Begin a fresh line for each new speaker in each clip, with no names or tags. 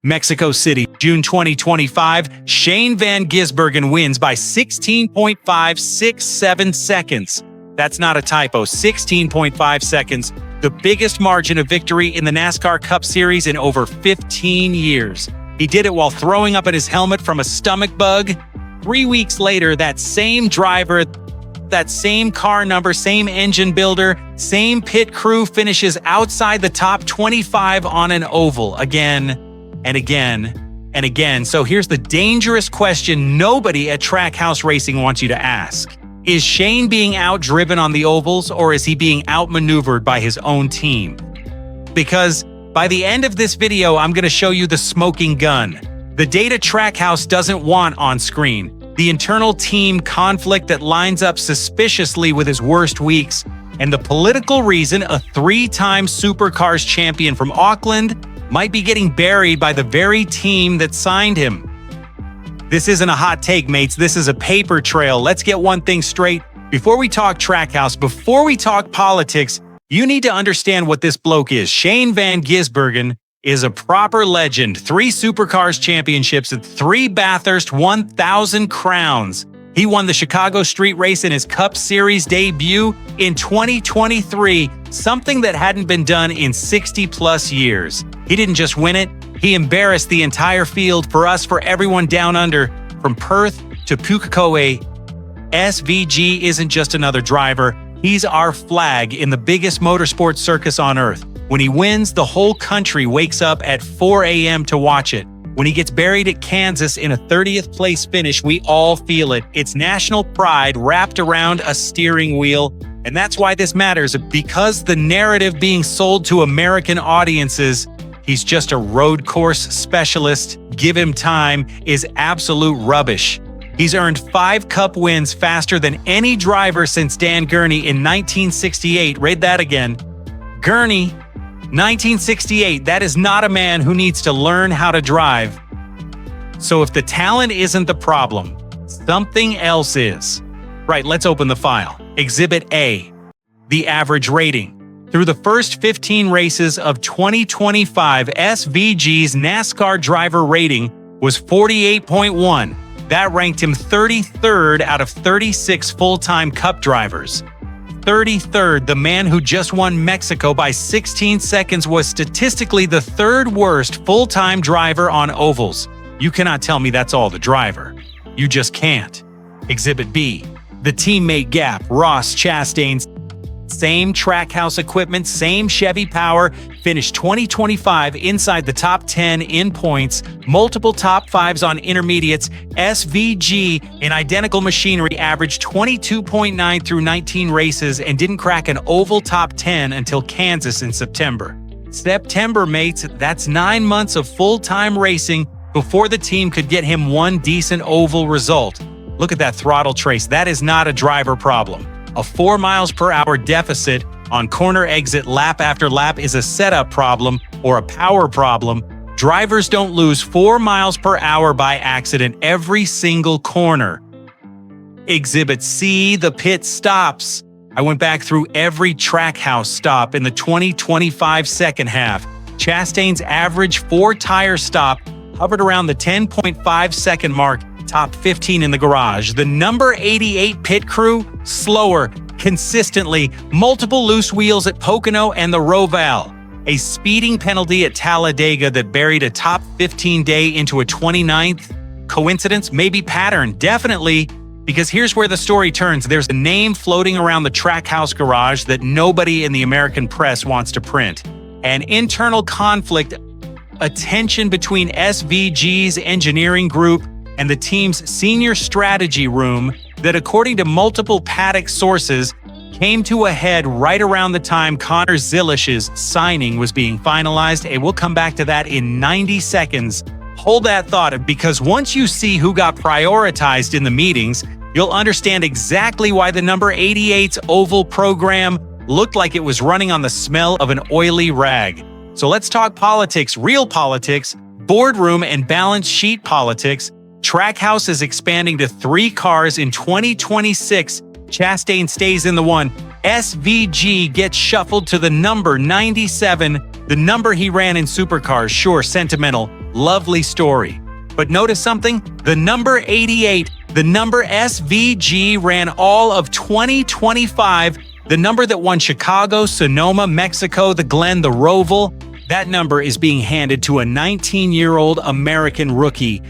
Mexico City, June 2025, Shane Van Gisbergen wins by 16.567 seconds. That's not a typo, 16.5 seconds, the biggest margin of victory in the NASCAR Cup Series in over 15 years. He did it while throwing up in his helmet from a stomach bug. 3 weeks later, that same driver, that same car number, same engine builder, same pit crew finishes outside the top 25 on an oval again and again and again. So here's the dangerous question nobody at Trackhouse Racing wants you to ask. Is Shane being outdriven on the ovals, or is he being outmaneuvered by his own team? Because by the end of this video, I'm going to show you the smoking gun, the data Trackhouse doesn't want on screen, the internal team conflict that lines up suspiciously with his worst weeks, and the political reason a three-time Supercars champion from Auckland might be getting buried by the very team that signed him. This isn't a hot take, mates. This is a paper trail. Let's get one thing straight. Before we talk Trackhouse, before we talk politics, you need to understand what this bloke is. Shane Van Gisbergen is a proper legend. 3 Supercars championships and 3 Bathurst 1000 crowns. He won the Chicago Street Race in his Cup Series debut in 2023, something that hadn't been done in 60-plus years. He didn't just win it, he embarrassed the entire field for us, for everyone down under, from Perth to Pukekohe. SVG isn't just another driver, he's our flag in the biggest motorsport circus on earth. When he wins, the whole country wakes up at 4 a.m. to watch it. When he gets buried at Kansas in a 30th place finish, we all feel it. It's national pride wrapped around a steering wheel. And that's why this matters, because the narrative being sold to American audiences, he's just a road course specialist, give him time, is absolute rubbish. He's earned 5 Cup wins faster than any driver since Dan Gurney in 1968. Read that again. Gurney, 1968, that is not a man who needs to learn how to drive. So if the talent isn't the problem, something else is. Right, let's open the file. Exhibit A, the average rating. Through the first 15 races of 2025, SVG's NASCAR driver rating was 48.1. That ranked him 33rd out of 36 full-time Cup drivers. 33rd, the man who just won Mexico by 16 seconds was statistically the 3rd worst full-time driver on ovals. You cannot tell me that's all the driver. You just can't. Exhibit B, the teammate gap. Ross Chastain's same Trackhouse equipment, same Chevy power, finished 2025 inside the top 10 in points, multiple top 5s on intermediates. SVG in identical machinery averaged 22.9 through 19 races and didn't crack an oval top 10 until Kansas in September. September, mates, that's 9 months of full-time racing before the team could get him one decent oval result. Look at that throttle trace. That is not a driver problem. A 4 miles per hour deficit on corner exit lap after lap is a setup problem or a power problem. Drivers don't lose 4 miles per hour by accident every single corner. Exhibit C, the pit stops. I went back through every Trackhouse stop in the 2025 second half. Chastain's average 4-tire stop hovered around the 10.5 second mark, top 15 in the garage. The number 88 pit crew, slower, consistently, multiple loose wheels at Pocono and the Roval. A speeding penalty at Talladega that buried a top 15 day into a 29th. Coincidence? Maybe pattern. Definitely, because here's where the story turns. There's a name floating around the Trackhouse garage that nobody in the American press wants to print. An internal conflict, a tension between SVG's engineering group and the team's senior strategy room that, according to multiple paddock sources, came to a head right around the time Connor Zillish's signing was being finalized, and we'll come back to that in 90 seconds. Hold that thought, because once you see who got prioritized in the meetings, you'll understand exactly why the number 88's oval program looked like it was running on the smell of an oily rag. So let's talk politics, real politics, boardroom and balance sheet politics. Trackhouse is expanding to 3 cars in 2026. Chastain stays in the 1. SVG gets shuffled to the number 97, the number he ran in Supercars. Sure, sentimental. Lovely story. But notice something? The number 88, the number SVG, ran all of 2025, the number that won Chicago, Sonoma, Mexico, the Glen, the Roval. That number is being handed to a 19-year-old American rookie.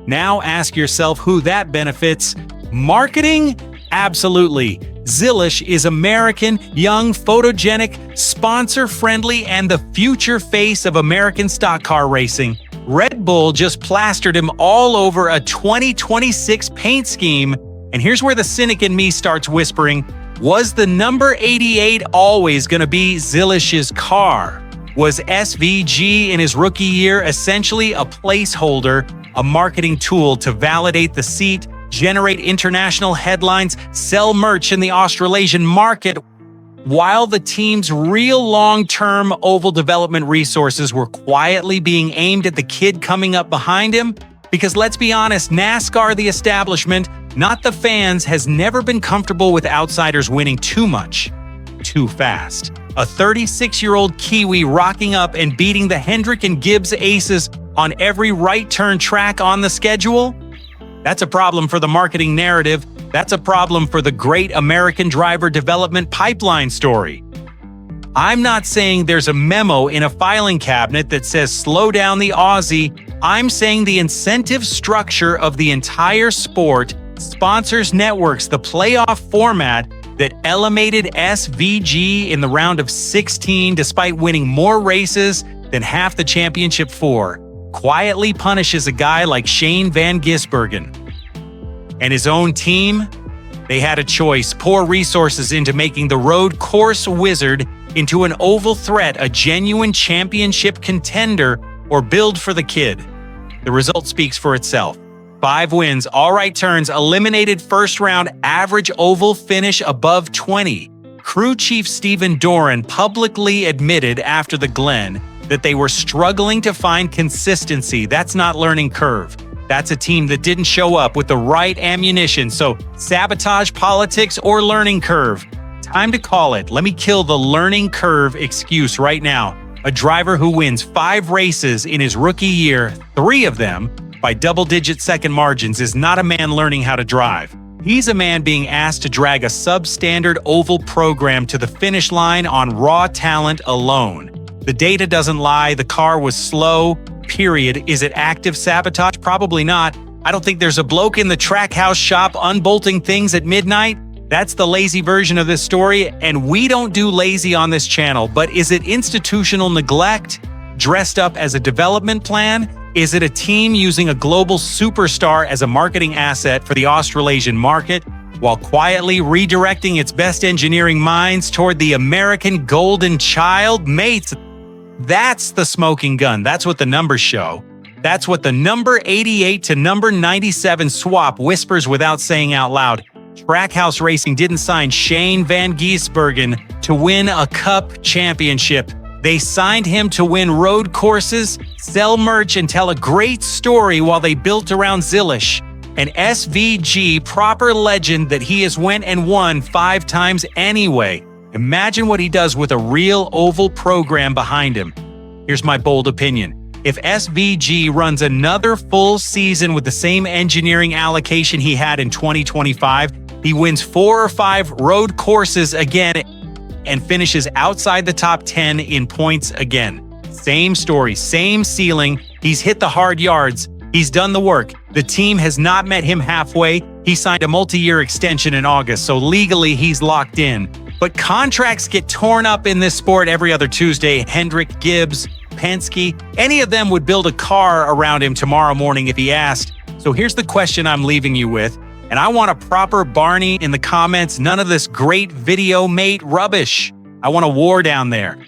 Now ask yourself who that benefits. Marketing? Absolutely. Zilisch is American, young, photogenic, sponsor-friendly, and the future face of American stock car racing. Red Bull just plastered him all over a 2026 paint scheme. And here's where the cynic in me starts whispering, was the number 88 always going to be Zilisch's car? Was SVG in his rookie year essentially a placeholder, a marketing tool to validate the seat, generate international headlines, sell merch in the Australasian market, while the team's real long-term oval development resources were quietly being aimed at the kid coming up behind him? Because let's be honest, NASCAR, the establishment, not the fans, has never been comfortable with outsiders winning too much, too fast. A 36-year-old Kiwi rocking up and beating the Hendrick and Gibbs aces on every right-turn track on the schedule? That's a problem for the marketing narrative. That's a problem for the great American driver development pipeline story. I'm not saying there's a memo in a filing cabinet that says slow down the Aussie. I'm saying the incentive structure of the entire sport, sponsors, networks, the playoff format that eliminated SVG in the round of 16 despite winning more races than half the championship for, quietly punishes a guy like Shane Van Gisbergen. And his own team? They had a choice, pour resources into making the road course wizard into an oval threat, a genuine championship contender, or build for the kid. The result speaks for itself. 5 wins, all right turns, eliminated first round, average oval finish above 20. Crew chief Stephen Doran publicly admitted after the Glen that they were struggling to find consistency. That's not learning curve. That's a team that didn't show up with the right ammunition. So sabotage politics or learning curve? Time to call it. Let me kill the learning curve excuse right now. A driver who wins 5 races in his rookie year, 3 of them by double-digit second margins, is not a man learning how to drive. He's a man being asked to drag a substandard oval program to the finish line on raw talent alone. The data doesn't lie. The car was slow. Period. Is it active sabotage? Probably not. I don't think there's a bloke in the Trackhouse shop unbolting things at midnight. That's the lazy version of this story, and we don't do lazy on this channel. But is it institutional neglect dressed up as a development plan? Is it a team using a global superstar as a marketing asset for the Australasian market, while quietly redirecting its best engineering minds toward the American golden child? Mates, that's the smoking gun. That's what the numbers show. That's what the number 88 to number 97 swap whispers without saying out loud. Trackhouse Racing didn't sign Shane Van Gisbergen to win a cup championship. They signed him to win road courses, sell merch, and tell a great story while they built around Zilisch, an SVG proper legend that he has went and won 5 times anyway. Imagine what he does with a real oval program behind him. Here's my bold opinion. If SVG runs another full season with the same engineering allocation he had in 2025, he wins 4 or 5 road courses again and finishes outside the top 10 in points again. Same story, same ceiling. He's hit the hard yards. He's done the work. The team has not met him halfway. He signed a multi-year extension in August, so legally he's locked in. But contracts get torn up in this sport every other Tuesday. Hendrick, Gibbs, Penske, any of them would build a car around him tomorrow morning if he asked. So here's the question I'm leaving you with, and I want a proper Barney in the comments. None of this great video mate rubbish. I want a war down there.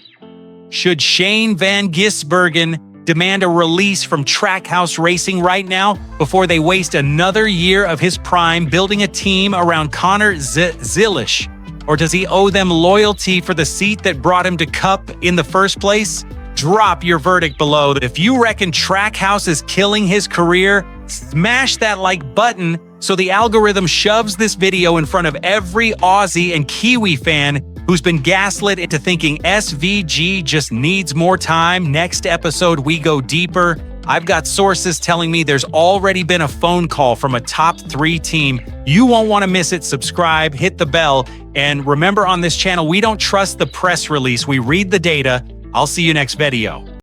Should Shane Van Gisbergen demand a release from Trackhouse Racing right now before they waste another year of his prime building a team around Connor Zilisch? Or does he owe them loyalty for the seat that brought him to Cup in the first place? Drop your verdict below. If you reckon Trackhouse is killing his career, smash that like button so the algorithm shoves this video in front of every Aussie and Kiwi fan who's been gaslit into thinking SVG just needs more time. Next episode, we go deeper I've got sources telling me there's already been a phone call from a top 3 team. You won't want to miss it. Subscribe, hit the bell, and remember, on this channel, we don't trust the press release. We read the data. I'll see you next video.